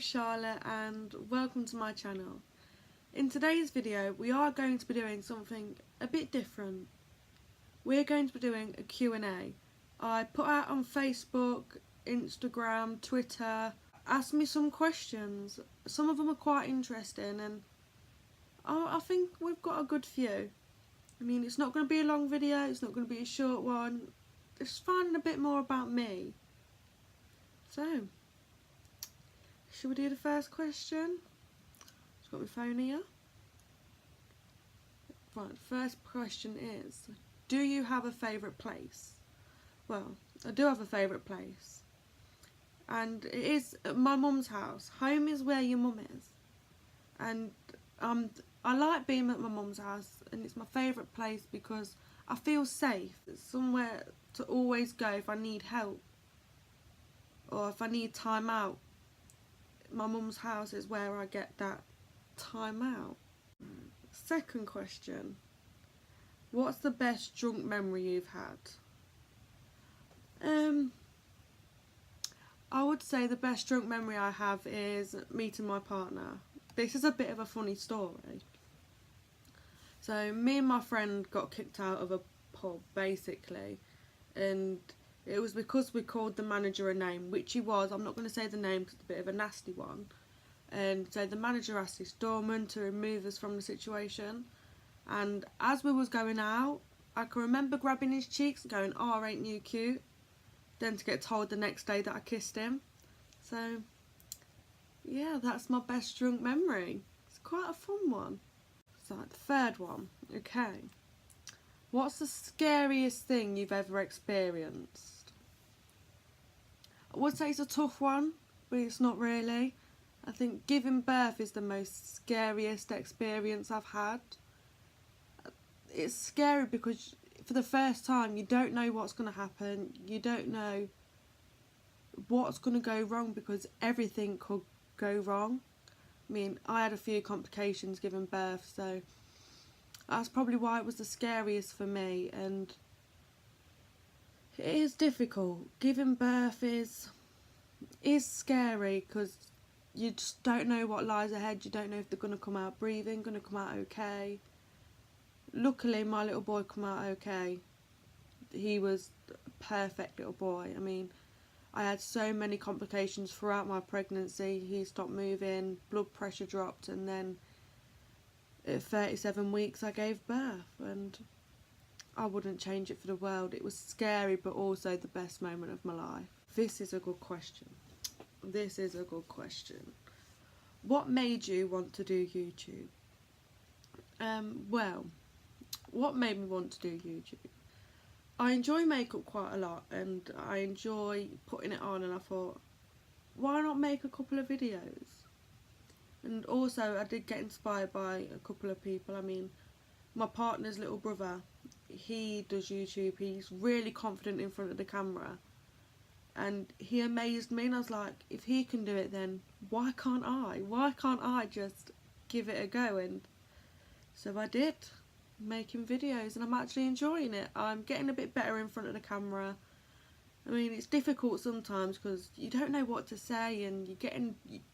name's Charlotte and welcome to my channel. In today's video we are going to be doing something a bit different. We're going to be doing a Q&A. I put out on Facebook, Instagram, Twitter, asked me some questions. Some of them are quite interesting and I think we've got a good few. I mean, it's not going to be a long video, it's not going to be a short one. Just finding a bit more about me. So, shall we do the first question? I've got my phone here. Right, the first question is, do you have a favourite place? Well, I do have a favourite place. And it is my mum's house. Home is where your mum is. And I like being at my mum's house, and it's my favourite place because I feel safe. It's somewhere to always go if I need help or if I need time out. My mum's house is where I get that time out. Second question. What's the best drunk memory you've had? I would say the best drunk memory I have is meeting my partner. This is a bit of a funny story. So me and my friend got kicked out of a pub basically, and it was because we called the manager a name, which he was. I'm not going to say the name because it's a bit of a nasty one. And so the manager asked his doorman to remove us from the situation. And as we was going out, I can remember grabbing his cheeks and going, "Oh, ain't you cute?" Then to get told the next day that I kissed him. So yeah, that's my best drunk memory. It's quite a fun one. So the third one. Okay. What's the scariest thing you've ever experienced? I would say it's a tough one, but it's not really. I think giving birth is the most scariest experience I've had. It's scary because for the first time you don't know what's going to happen. You don't know what's going to go wrong because everything could go wrong. I mean, I had a few complications giving birth, so that's probably why it was the scariest for me. And it is difficult. Giving birth is scary because you just don't know what lies ahead. You don't know if they're going to come out breathing, going to come out okay. Luckily my little boy came out okay. He was a perfect little boy. I mean, I had so many complications throughout my pregnancy. He stopped moving, blood pressure dropped, and then at 37 weeks I gave birth, and I wouldn't change it for the world. It was scary but also the best moment of my life. This is a good question. This is a good question. What made you want to do YouTube? Well, what made me want to do YouTube? I enjoy makeup quite a lot and I enjoy putting it on, and I thought, why not make a couple of videos? And also I did get inspired by a couple of people. I mean, my partner's little brother, he does YouTube. He's really confident in front of the camera and he amazed me, and I was like, if he can do it, then why can't I? Why can't I just give it a go? And so I did, making videos, and I'm actually enjoying it. I'm getting a bit better in front of the camera. I mean, it's difficult sometimes because you don't know what to say, and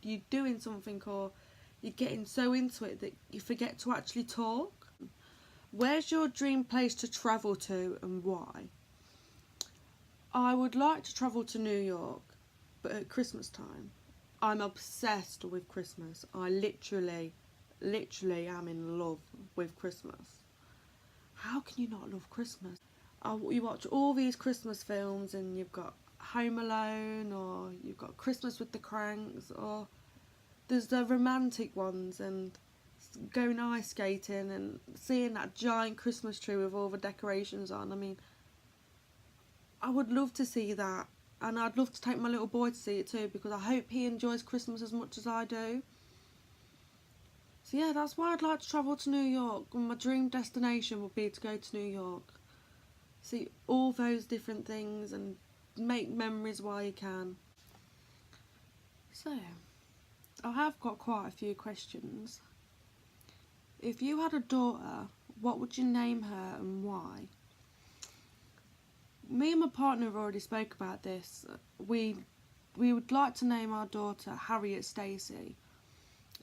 you're doing something, or you're getting so into it that you forget to actually talk. Where's your dream place to travel to and why? I would like to travel to New York, but at Christmas time. I'm obsessed with Christmas. I literally am in love with Christmas. How can you not love Christmas? You watch all these Christmas films and you've got Home Alone, or you've got Christmas with the Cranks, or there's the romantic ones, and going ice skating and seeing that giant Christmas tree with all the decorations on. I mean, I would love to see that, and I'd love to take my little boy to see it too, because I hope he enjoys Christmas as much as I do. So yeah, that's why I'd like to travel to New York. My dream destination would be to go to New York. See all those different things and make memories while you can. So, I have got quite a few questions. If you had a daughter, what would you name her and why? Me and my partner have already spoke about this. We we would like to name our daughter Harriet Stacey,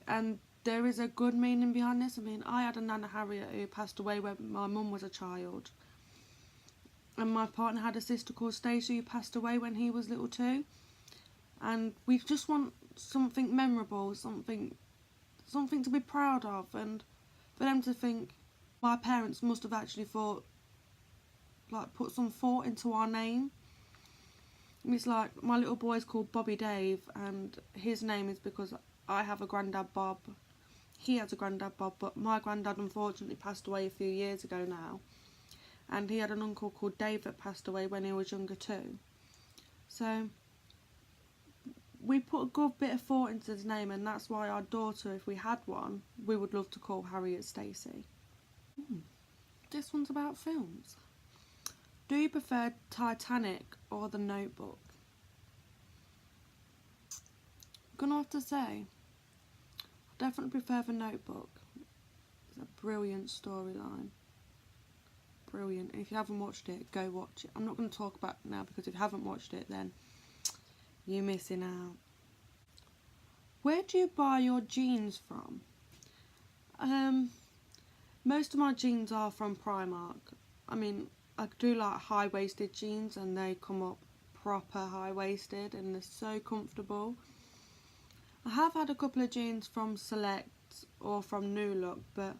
and there is a good meaning behind this. I mean, I had a Nana Harriet who passed away when my mum was a child, and my partner had a sister called Stacey who passed away when he was little too, and we just want something memorable, something to be proud of, and for them to think my parents must have actually put some thought into our name. It's like my little boy's called Bobby Dave, and his name is because I have a granddad Bob. He has a granddad Bob, but my granddad unfortunately passed away a few years ago now, and he had an uncle called Dave that passed away when he was younger too. So we put a good bit of thought into his name, and that's why our daughter, if we had one, we would love to call Harriet Stacey. This one's about films. Do you prefer Titanic or The Notebook? I'm gonna have to say, I definitely prefer The Notebook. It's a brilliant storyline. Brilliant. And if you haven't watched it, go watch it. I'm not going to talk about it now, because if you haven't watched it, then you're missing out. Where do you buy your jeans from? Most of my jeans are from Primark. I mean, I do like high-waisted jeans, and they come up proper high-waisted and they're so comfortable. I have had a couple of jeans from Select or from New Look, but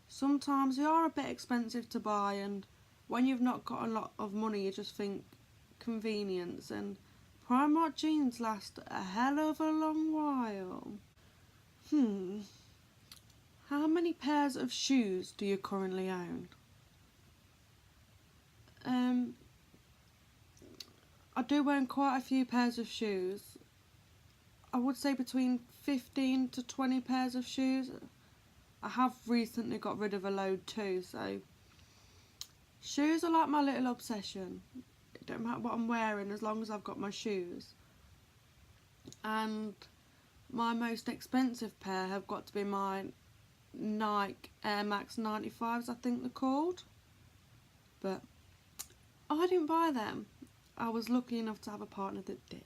sometimes they are a bit expensive to buy, and when you've not got a lot of money, you just think convenience, and Primark jeans last a hell of a long while. How many pairs of shoes do you currently own? I do own quite a few pairs of shoes. I would say between 15 to 20 pairs of shoes. I have recently got rid of a load too, so shoes are like my little obsession. It don't matter what I'm wearing as long as I've got my shoes. And my most expensive pair have got to be my Nike Air Max 95s, I think they're called. But I didn't buy them. I was lucky enough to have a partner that did.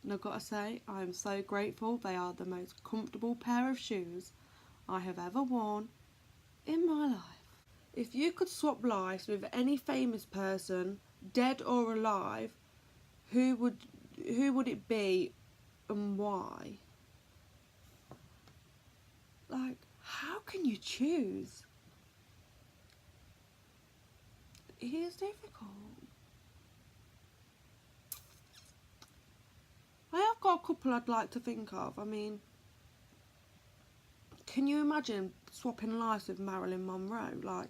And I've got to say, I am so grateful. They are the most comfortable pair of shoes I have ever worn in my life. If you could swap lives with any famous person, dead or alive, who would it be and why? Like, how can you choose? It is difficult. I have got a couple I'd like to think of. I mean, can you imagine swapping lives with Marilyn Monroe? Like,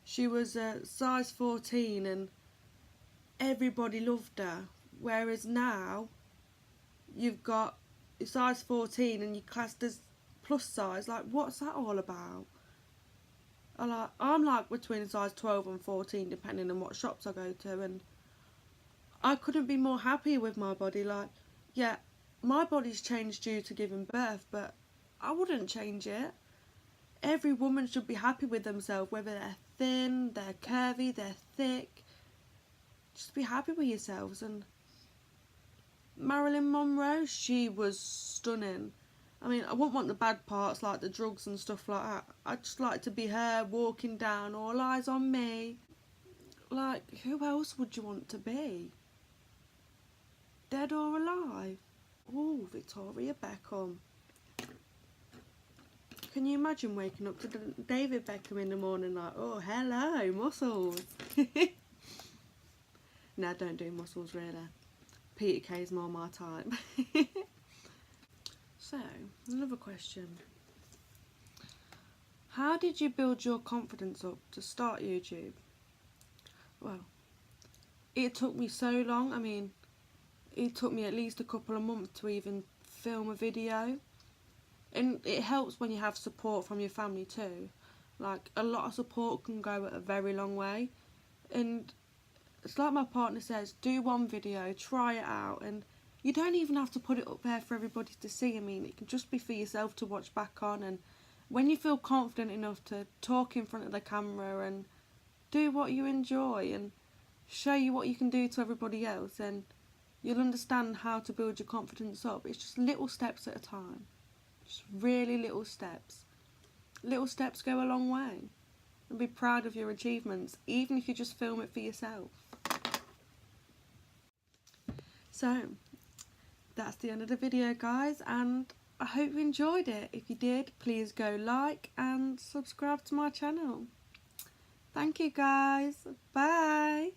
she was a size 14 and everybody loved her, whereas now you've got size 14 and you're classed as plus size. Like, what's that all about? I'm like between size 12 and 14 depending on what shops I go to, and I couldn't be more happy with my body. Like, yeah, my body's changed due to giving birth, but I wouldn't change it. Every woman should be happy with themselves, whether they're thin, they're curvy, they're thick. Just be happy with yourselves. And Marilyn Monroe, she was stunning. I mean, I wouldn't want the bad parts like the drugs and stuff like that. I'd just like to be her walking down, all eyes on me. Like, who else would you want to be? Dead or alive? Oh, Victoria Beckham. Can you imagine waking up to David Beckham in the morning like, oh, hello, muscles? No, don't do muscles really. Peter Kay's more my type. So, another question. How did you build your confidence up to start YouTube? Well, it took me so long. I mean, it took me at least a couple of months to even film a video. And it helps when you have support from your family too. Like, a lot of support can go a very long way. And it's like my partner says, do one video, try it out, and you don't even have to put it up there for everybody to see. I mean, it can just be for yourself to watch back on, and when you feel confident enough to talk in front of the camera and do what you enjoy, and show you what you can do to everybody else, and you'll understand how to build your confidence up. It's just little steps at a time. Just really little steps. Little steps go a long way. And be proud of your achievements, even if you just film it for yourself. So, that's the end of the video, guys, and I hope you enjoyed it. If you did, please go like and subscribe to my channel. Thank you, guys. Bye.